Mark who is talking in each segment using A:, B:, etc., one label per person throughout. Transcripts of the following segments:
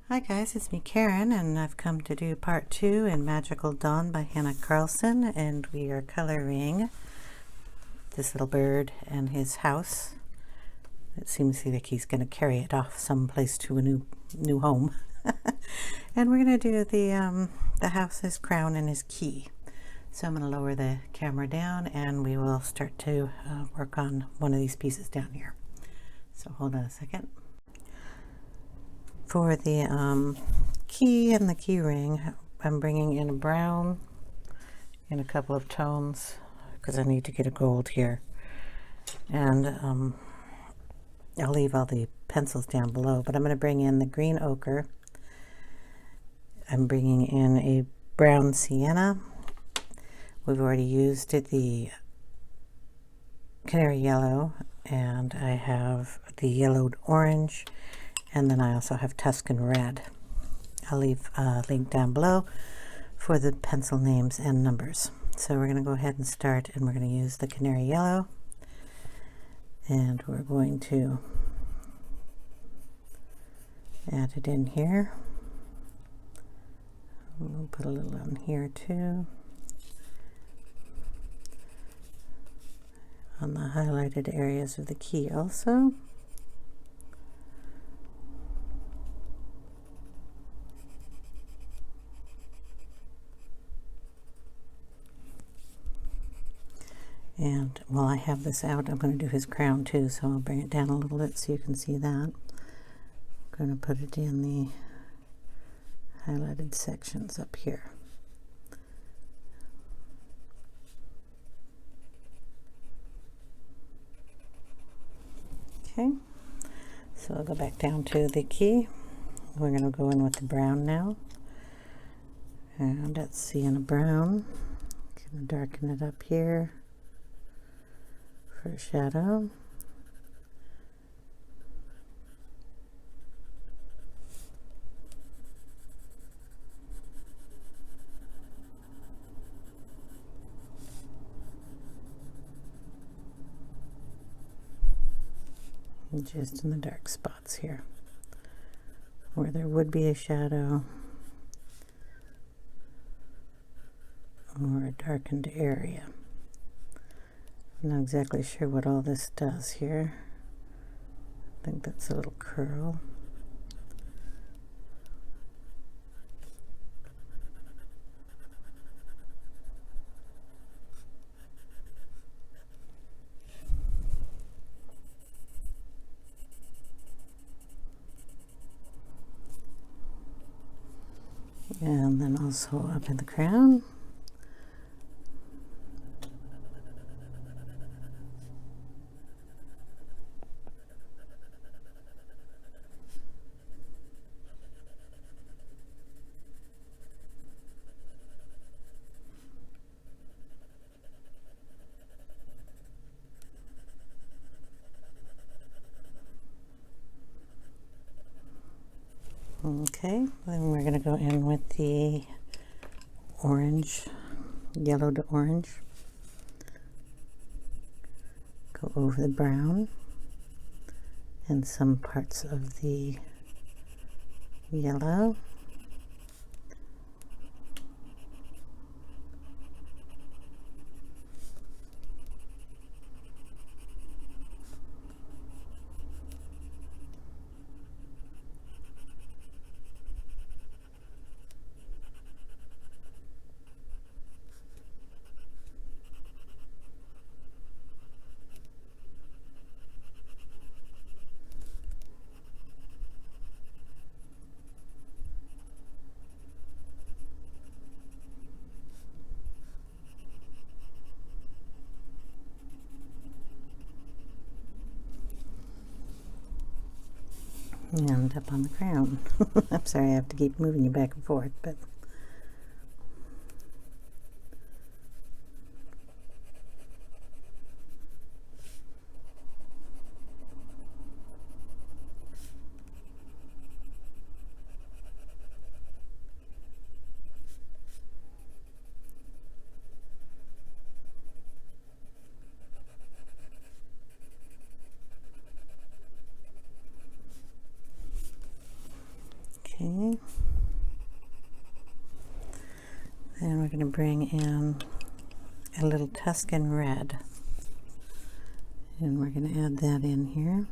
A: Hi guys, it's me Karen, and I've come to do part 2 in Magical Dawn by Hanna Karlzon, and we are coloring this little bird and his house. It seems like he's going to carry it off someplace to a new home. And we're going to do the house, his crown, and his key. So I'm going to lower the camera down and we will start to work on one of these pieces down here. So hold on a second. For the key and the key ring, I'm bringing in a brown in a couple of tones because I need to get a gold here. And I'll leave all the pencils down below, but I'm going to bring in the green ochre. I'm bringing in a brown sienna. We've already used the canary yellow, and I have the yellowed orange. And then I also have Tuscan red. I'll leave a link down below for the pencil names and numbers. So we're going to go ahead and start, and we're going to use the canary yellow. And we're going to add it in here. We'll put a little on here too. On the highlighted areas of the key also. And while I have this out, I'm going to do his crown too, so I'll bring it down a little bit so you can see that. I'm going to put it in the highlighted sections up here. Okay, so I'll go back down to the key. We're going to go in with the brown now. And let's see, in a brown, going to darken it up here for a shadow. And just in the dark spots here where there would be a shadow or a darkened area. I'm not exactly sure what all this does here. I think that's a little curl. And then also up in the crown. Okay, then we're going to go in with the orange, yellow to orange. Go over the brown and some parts of the yellow. And up on the crown. I'm sorry I have to keep moving you back and forth, but Okay. Then we're going to bring in a little Tuscan red. And we're going to add that in here.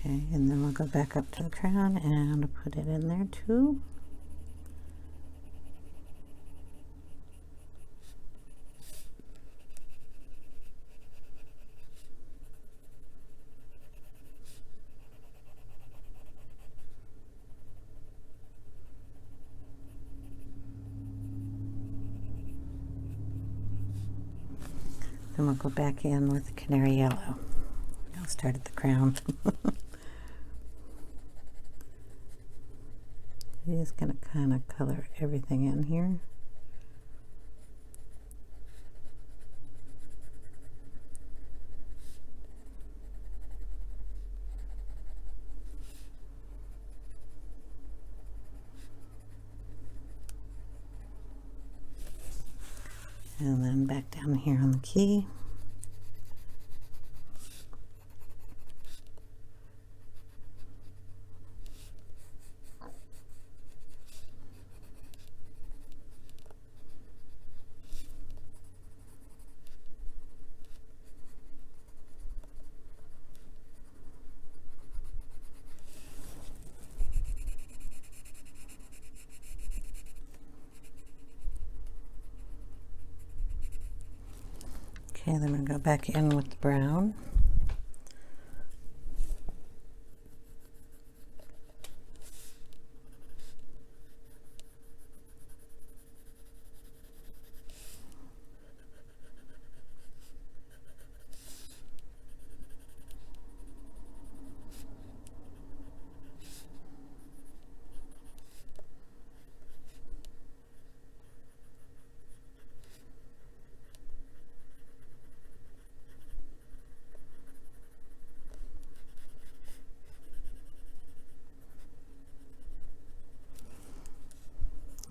A: Okay, and then we'll go back up to the crown and put it in there too. Then we'll go back in with the canary yellow. I'll start at the crown. Just going to kind of color everything in here. And then back down here on the key. Okay, then we're going to go back in with the brown.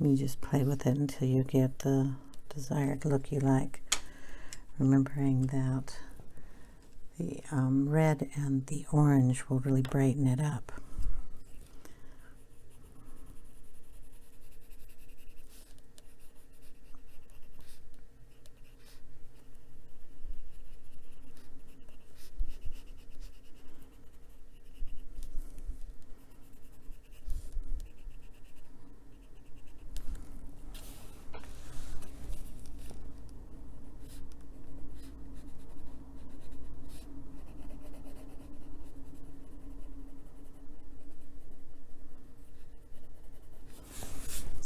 A: You just play with it until you get the desired look you like. Remembering that the red and the orange will really brighten it up.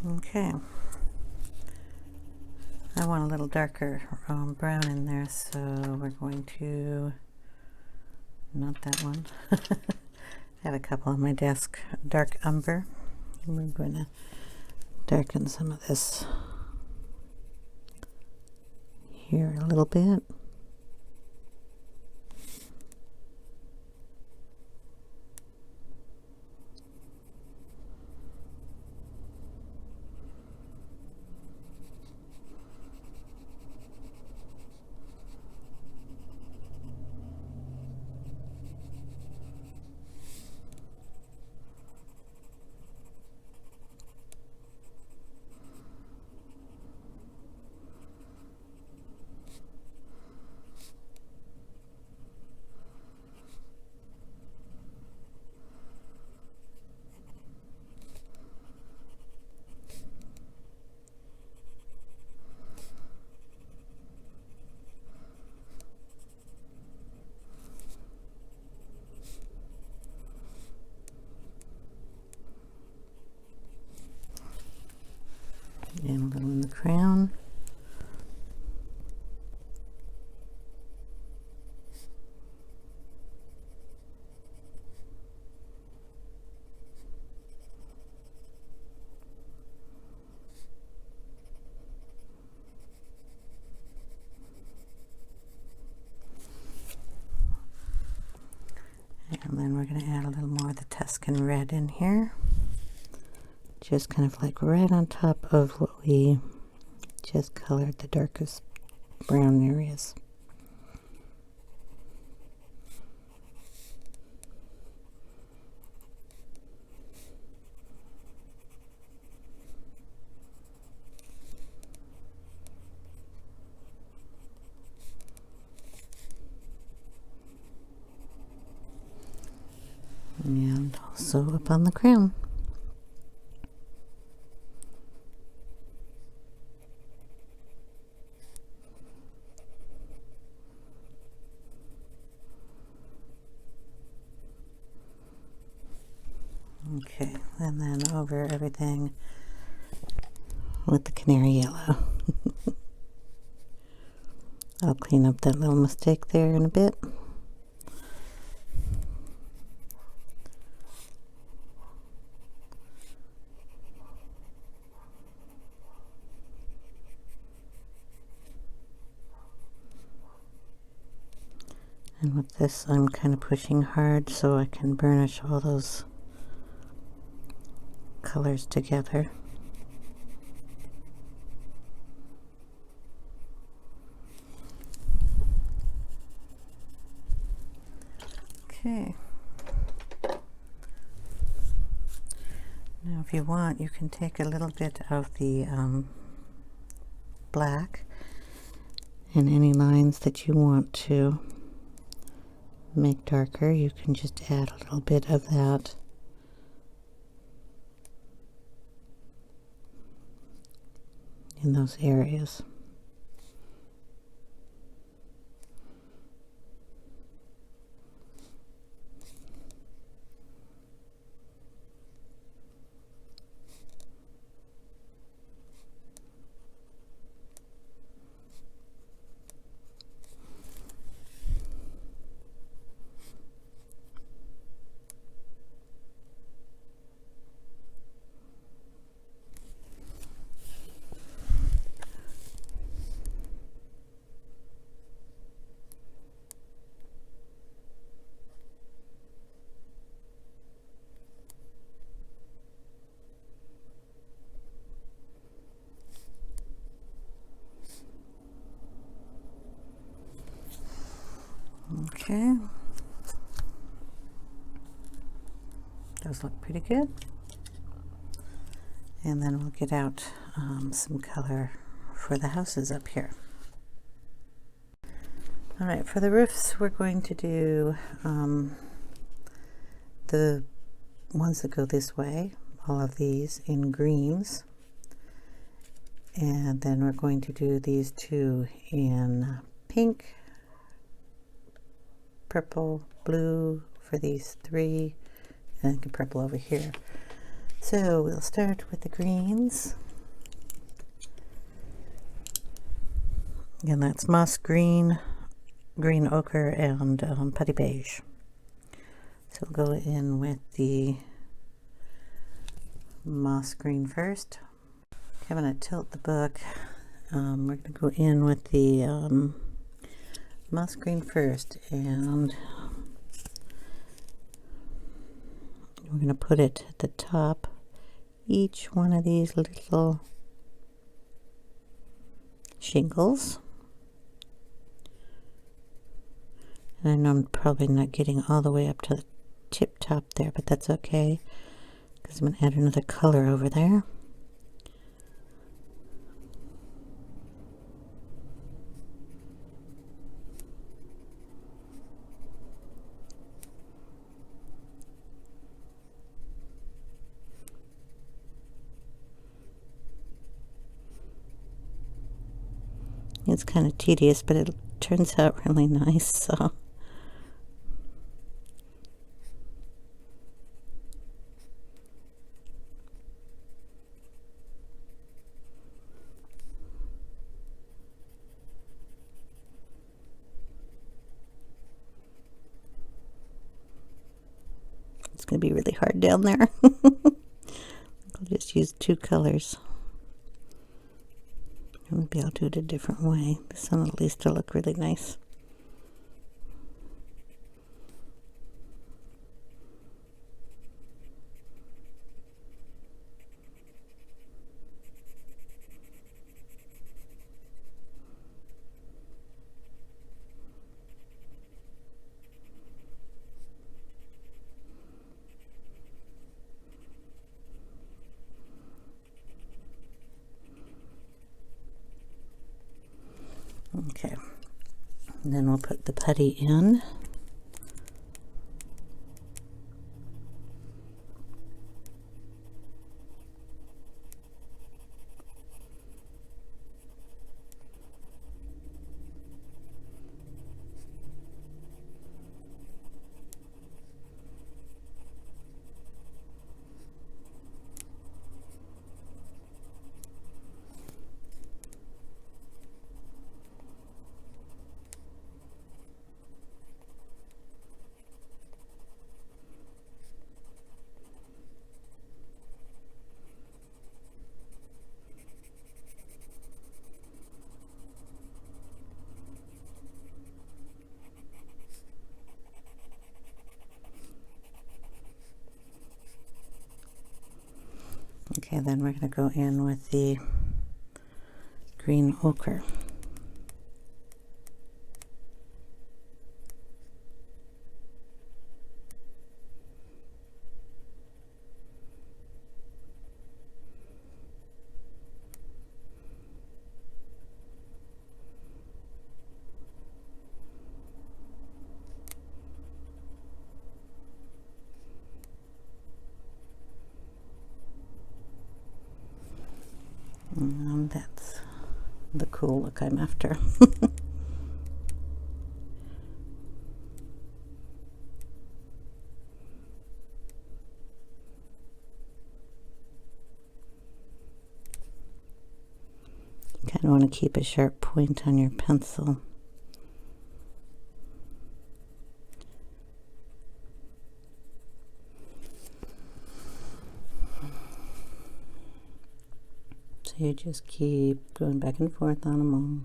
A: Okay, I want a little darker brown in there, so we're going to, not that one, I have a couple on my desk, dark umber, and we're going to darken some of this here a little bit. And then we're going to add a little more of the Tuscan red in here. Just kind of like right on top of what we just colored the darkest brown areas. And also up on the crown. Okay, and then over everything with the canary yellow. I'll clean up that little mistake there in a bit. And with this, I'm kind of pushing hard so I can burnish all those colors together. Okay. Now if you want, you can take a little bit of the black and any lines that you want to make darker, you can just add a little bit of that in those areas. Okay, those look pretty good. And then we'll get out some color for the houses up here. All right, for the roofs, we're going to do the ones that go this way, all of these in greens. And then we're going to do these two in pink, purple, blue for these three, and purple over here. So we'll start with the greens. And that's moss green, green ochre, and putty beige. So we'll go in with the moss green first. Okay, I'm going to tilt the book. We're going to go in with the moss green first, and we're going to put it at the top, each one of these little shingles. And I know I'm probably not getting all the way up to the tip top there, but that's okay, because I'm going to add another color over there. It's kind of tedious, but it turns out really nice, so. It's going to be really hard down there. I'll just use two colors. Maybe I'll do it a different way. This one at least will look really nice. Okay, and then we'll put the putty in. Okay, then we're going to go in with the green ochre. And that's the cool look I'm after. Kind of want to keep a sharp point on your pencil. So you just keep going back and forth on them all.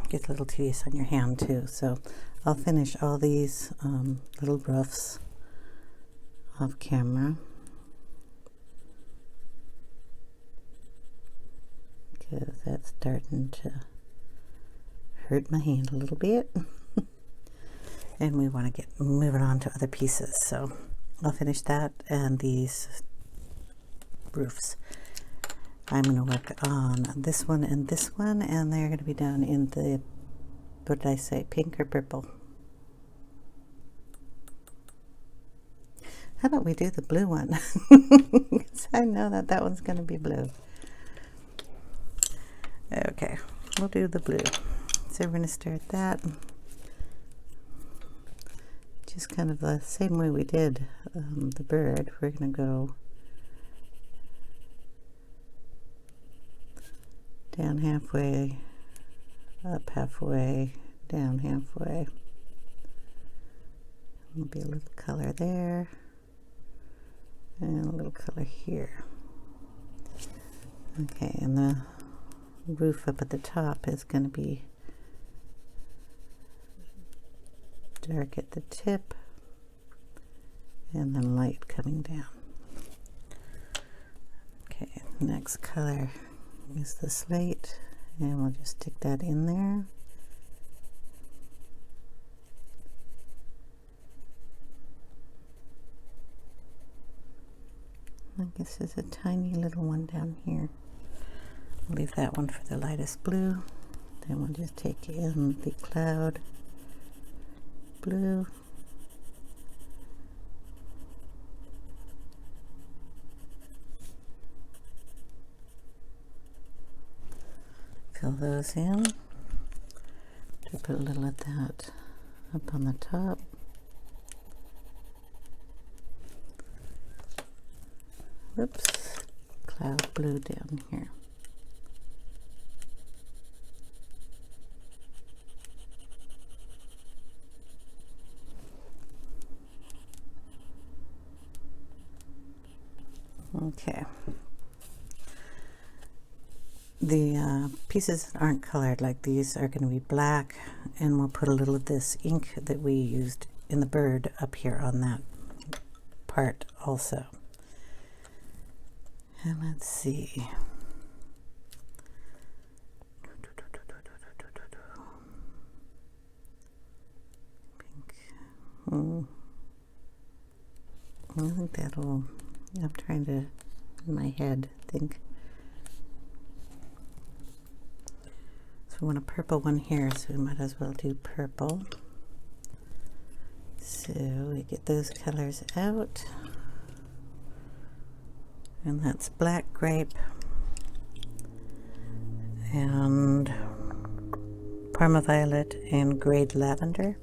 A: Gets a little tedious on your hand too, so I'll finish all these little rough off camera because that's starting to hurt my hand a little bit. And we want to get moving on to other pieces, so I'll finish that and these roofs. I'm going to work on this one, and they're going to be done in the, what did I say, pink or purple? How about we do the blue one? Because I know that that one's going to be blue. Okay, we'll do the blue. So we're going to start that. Just kind of the same way we did the bird. We're going to go down halfway, up halfway, down halfway. There'll be a little color there, and a little color here. Okay, and the roof up at the top is going to be dark at the tip, and then light coming down. Okay, next color is the slate, and we'll just stick that in there. I guess there's a tiny little one down here. We'll leave that one for the lightest blue. Then we'll just take in the cloud blue. Fill those in. To put a little of that up on the top. Whoops, cloud blue down here. Okay. The pieces that aren't colored like these are going to be black, and we'll put a little of this ink that we used in the bird up here on that part also. And let's see. Pink. I think that'll, I'm trying to, in my head, think. So we want a purple one here, so we might as well do purple. So we get those colors out. And that's black grape and Parma Violet and grade lavender.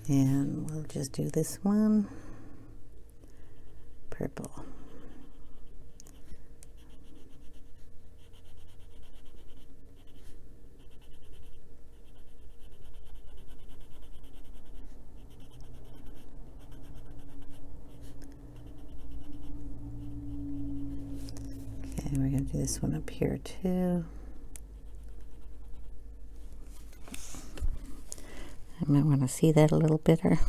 A: And we'll just do this one, purple. Okay, we're going to do this one up here too. I might want to see that a little better.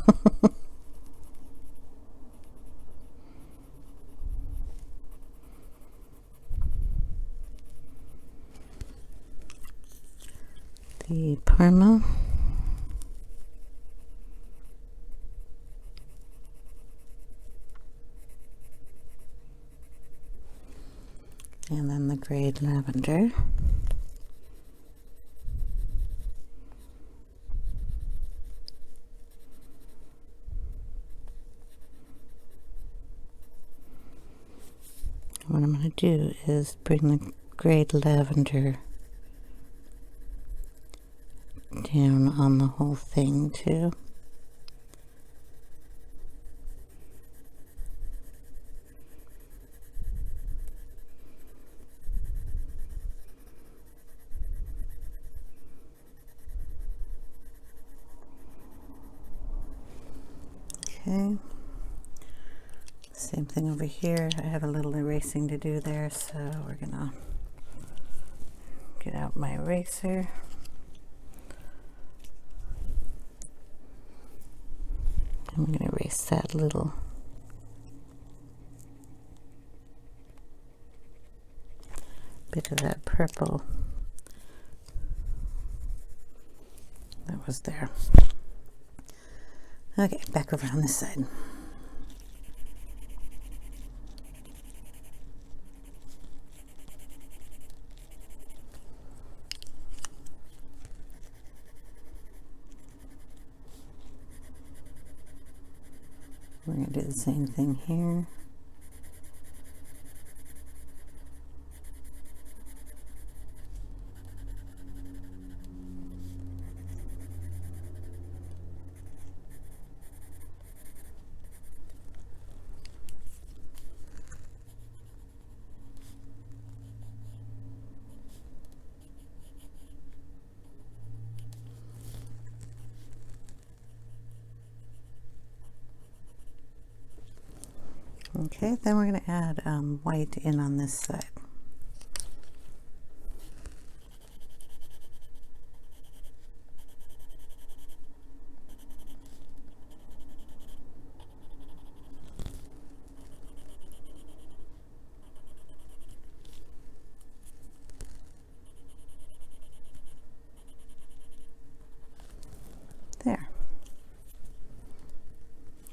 A: The Parma. And then the grade lavender. What I'm going to do is bring the grade lavender down on the whole thing too. Okay. Same thing over here. I have a little erasing to do there, so we're gonna get out my eraser. I'm gonna erase that little bit of that purple that was there. Okay, back over on this side. We're going to do the same thing here. Okay, then we're going to add white in on this side. There.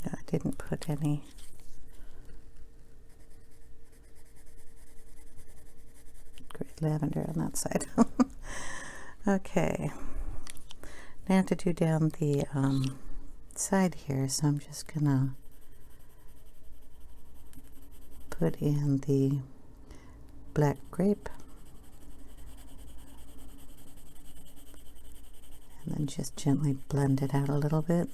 A: I didn't put any lavender on that side. Okay, now I have to do down the side here, so I'm just gonna put in the black grape and then just gently blend it out a little bit.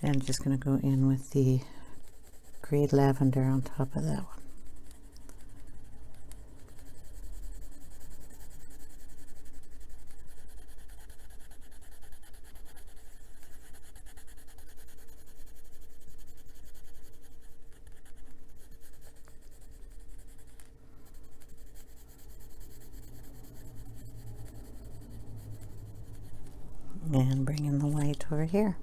A: And I'm just going to go in with the grade lavender on top of that one. And bring in the white over here.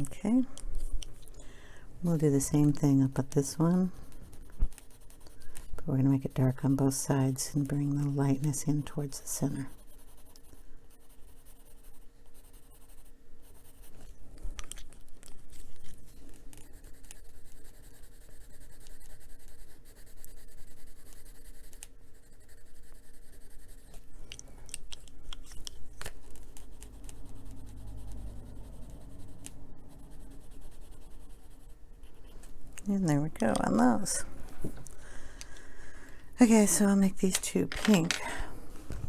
A: Okay, we'll do the same thing up at this one, but we're going to make it dark on both sides and bring the lightness in towards the center. And there we go on those. Okay, so I'll make these two pink,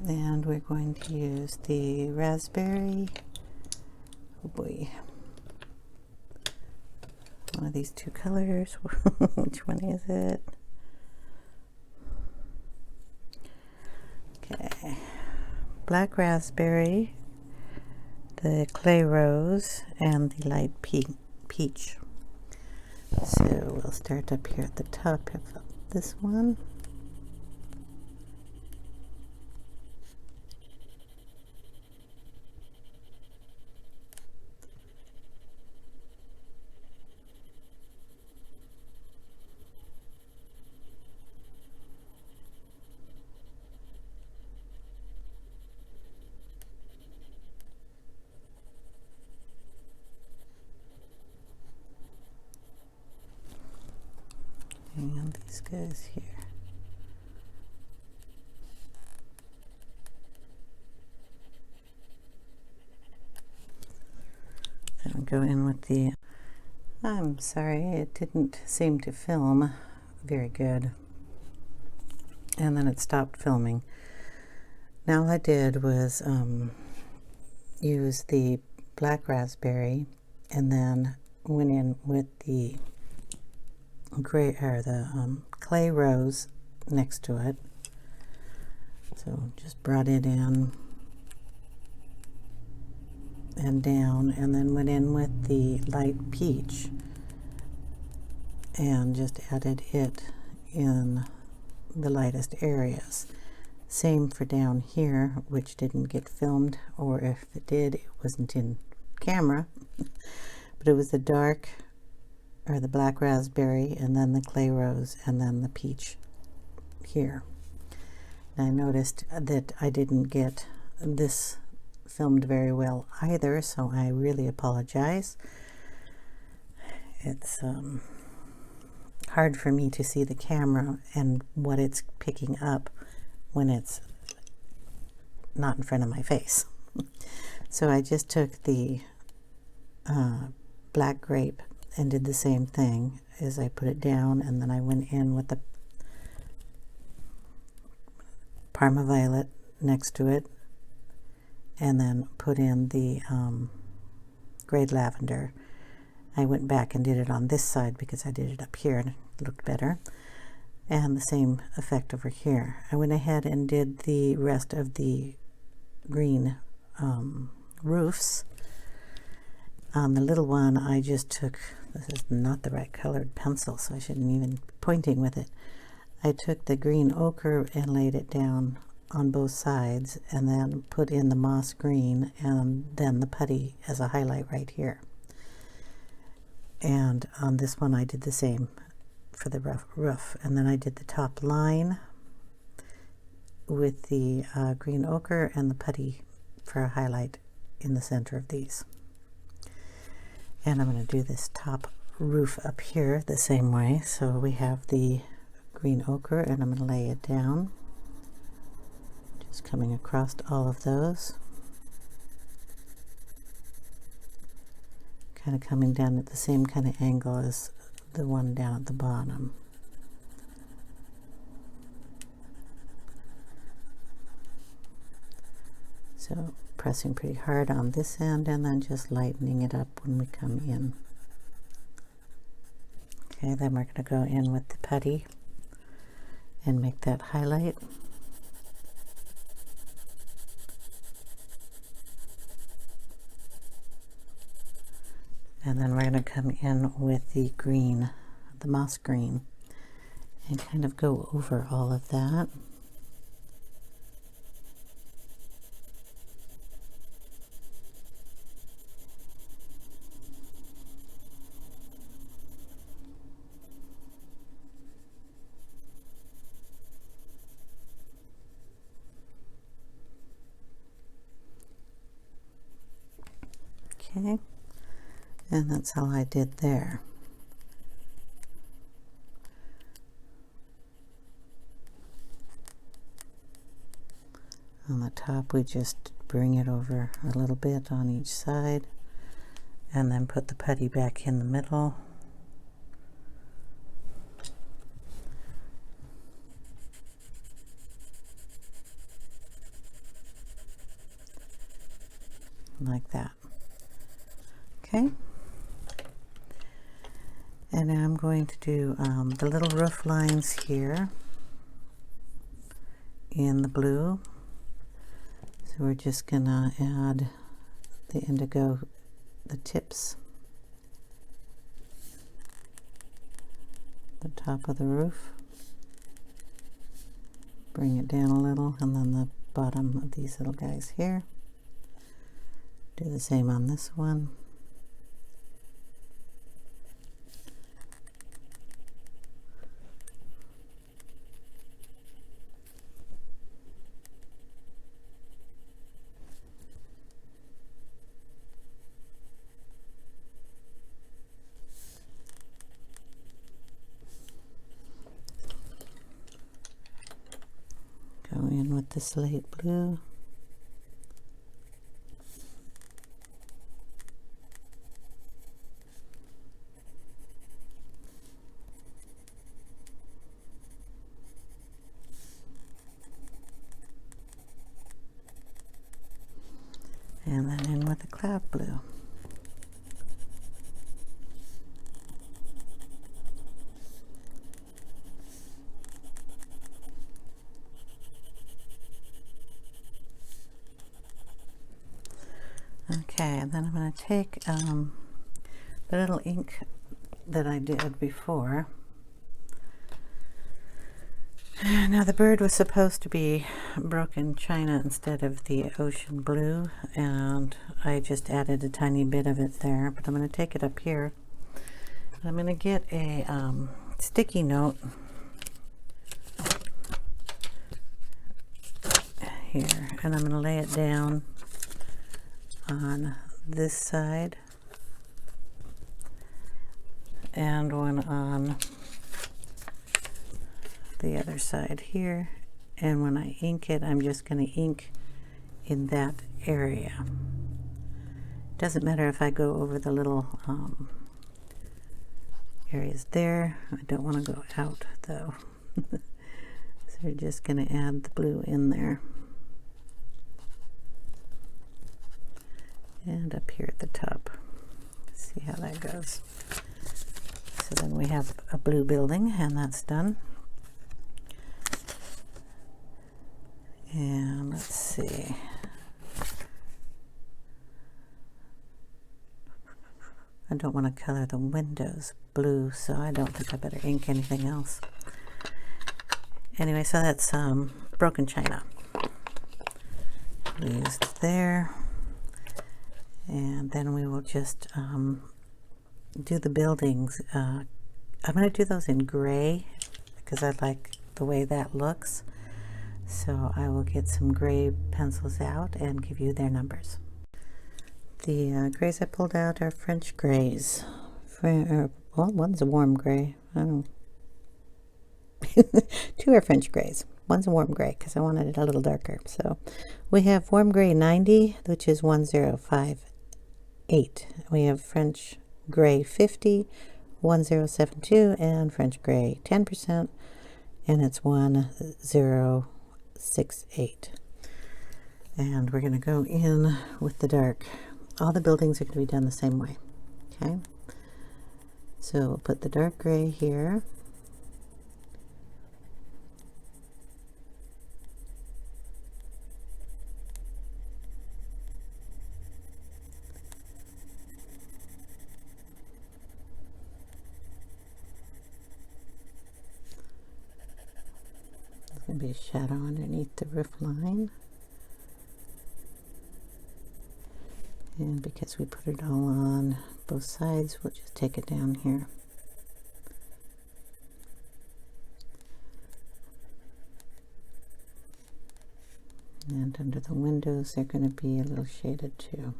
A: and we're going to use the raspberry. Oh boy, one of these two colors. Which one is it? Okay, black raspberry, the clay rose, and the light peach. So we'll start up here at the top of this one. And these guys here. Then I'll go in with the, I'm sorry, it didn't seem to film very good. And then it stopped filming. Now all I did was use the black raspberry and then went in with the gray or the clay rose next to it. So just brought it in and down, and then went in with the light peach and just added it in the lightest areas. Same for down here, which didn't get filmed, or if it did, it wasn't in camera. But it was the dark or the black raspberry, and then the clay rose, and then the peach here. And I noticed that I didn't get this filmed very well either, so I really apologize. It's hard for me to see the camera and what it's picking up when it's not in front of my face. So I just took the black grape and did the same thing as I put it down, and then I went in with the Parma Violet next to it, and then put in the grade Lavender. I went back and did it on this side because I did it up here and it looked better, and the same effect over here. I went ahead and did the rest of the green roofs. On the little one, I just took, this is not the right colored pencil, so I shouldn't even be pointing with it. I took the green ochre and laid it down on both sides, and then put in the moss green and then the putty as a highlight right here. And on this one I did the same for the roof, and then I did the top line with the green ochre and the putty for a highlight in the center of these. And I'm going to do this top roof up here the same way. So we have the green ochre, and I'm going to lay it down, just coming across all of those, kind of coming down at the same kind of angle as the one down at the bottom. So pressing pretty hard on this end and then just lightening it up when we come in. Okay, then we're going to go in with the putty and make that highlight. And then we're going to come in with the green, the moss green, and kind of go over all of that. Okay, and that's all I did there. On the top, we just bring it over a little bit on each side, and then put the putty back in the middle. Like that. Okay. And now I'm going to do the little roof lines here in the blue. So we're just gonna add the indigo, the tips, the top of the roof. Bring it down a little, and then the bottom of these little guys here. Do the same on this one. Go in with the slate blue. And then in with the cloud blue. Okay, and then I'm going to take the little ink that I did before. Now the bird was supposed to be broken china instead of the ocean blue, and I just added a tiny bit of it there, but I'm going to take it up here. I'm going to get a sticky note here, and I'm going to lay it down on this side and one on the other side here, and when I ink it, I'm just going to ink in that area. Doesn't matter if I go over the little areas there. I don't want to go out though. So we're just going to add the blue in there. And up here at the top. See how that goes. So then we have a blue building, and that's done. And let's see. I don't want to color the windows blue, so I don't think I better ink anything else. Anyway, so that's broken china. Used there. And then we will just do the buildings. I'm going to do those in gray because I like the way that looks. So I will get some gray pencils out and give you their numbers. The grays I pulled out are French grays. Well, one's a warm gray. I don't know. Two are French grays. One's a warm gray because I wanted it a little darker. So we have warm gray 90, which is 1058. We have French gray 50, 1072, and French gray 10%, and it's 1068. And we're going to go in with the dark. All the buildings are going to be done the same way. Okay, so we'll put the dark gray here. There'll be a shadow underneath the roof line. And because we put it all on both sides, we'll just take it down here. And under the windows, they're going to be a little shaded too.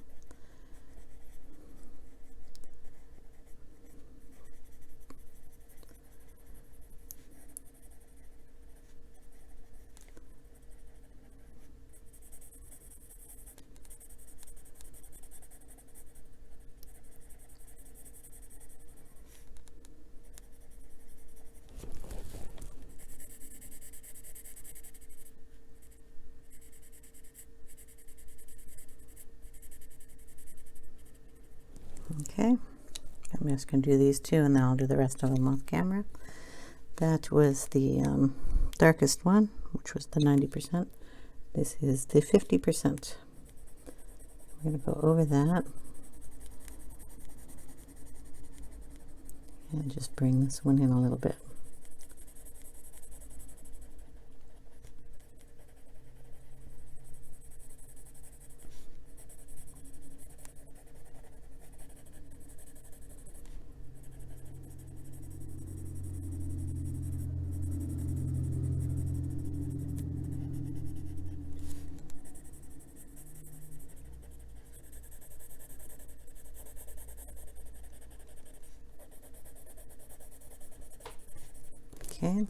A: Okay, I'm just going to do these two and then I'll do the rest of them off camera. That was the darkest one, which was the 90%. This is the 50%. We're going to go over that and just bring this one in a little bit. Okay.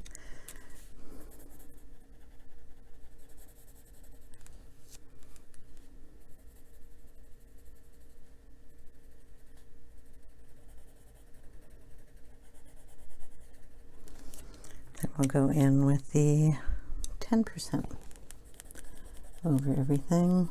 A: Then we'll go in with the 10% over everything.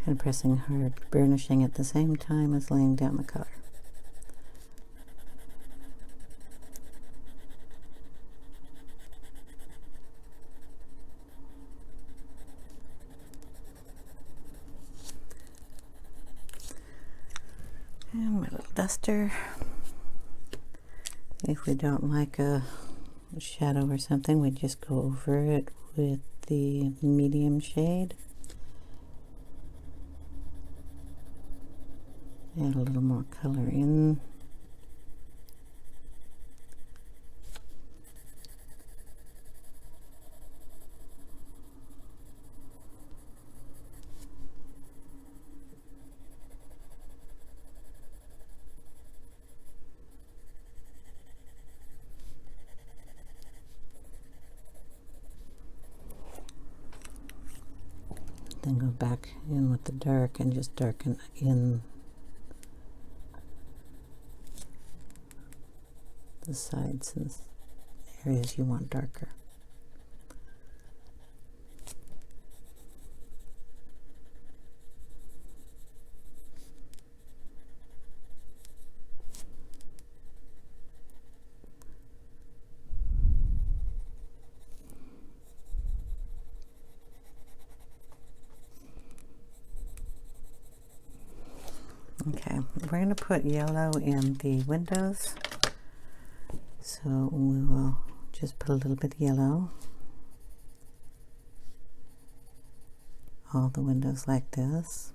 A: And pressing hard, burnishing at the same time as laying down the color. And my little duster. If we don't like a shadow or something, we just go over it with the medium shade. Add a little more color in. Then go back in with the dark and just darken in the sides and areas you want darker. Okay, we're going to put yellow in the windows. So we will just put a little bit of yellow. All the windows like this.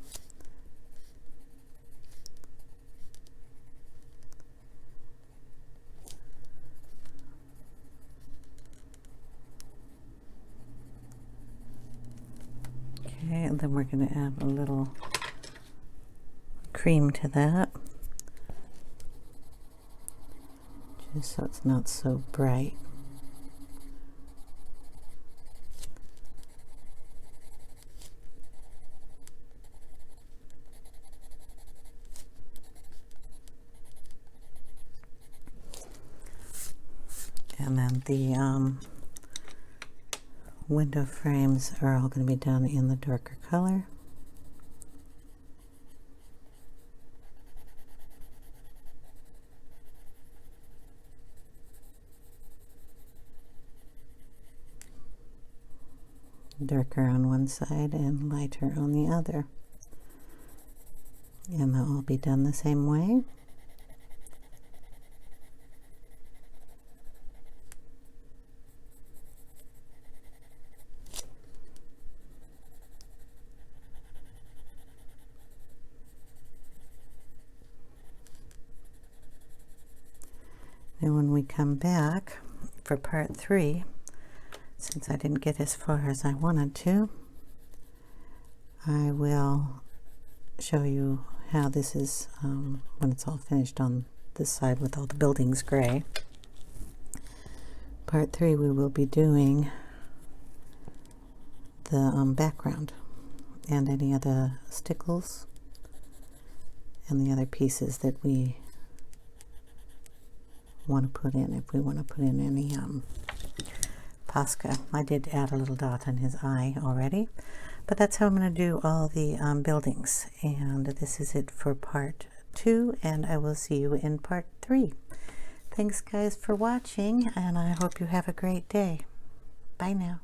A: Okay, and then we're going to add a little cream to that, just so it's not so bright. And then the window frames are all going to be done in the darker color. Darker on one side and lighter on the other. And they'll all be done the same way. And when we come back for part 3, since I didn't get as far as I wanted to, I will show you how this is when it's all finished on this side with all the buildings gray. Part 3 we will be doing the background and any of the stickles and the other pieces that we want to put in, if we want to put in any Posca. I did add a little dot on his eye already, but that's how I'm going to do all the buildings. And this is it for part 2, and I will see you in part 3. Thanks guys for watching, and I hope you have a great day. Bye now.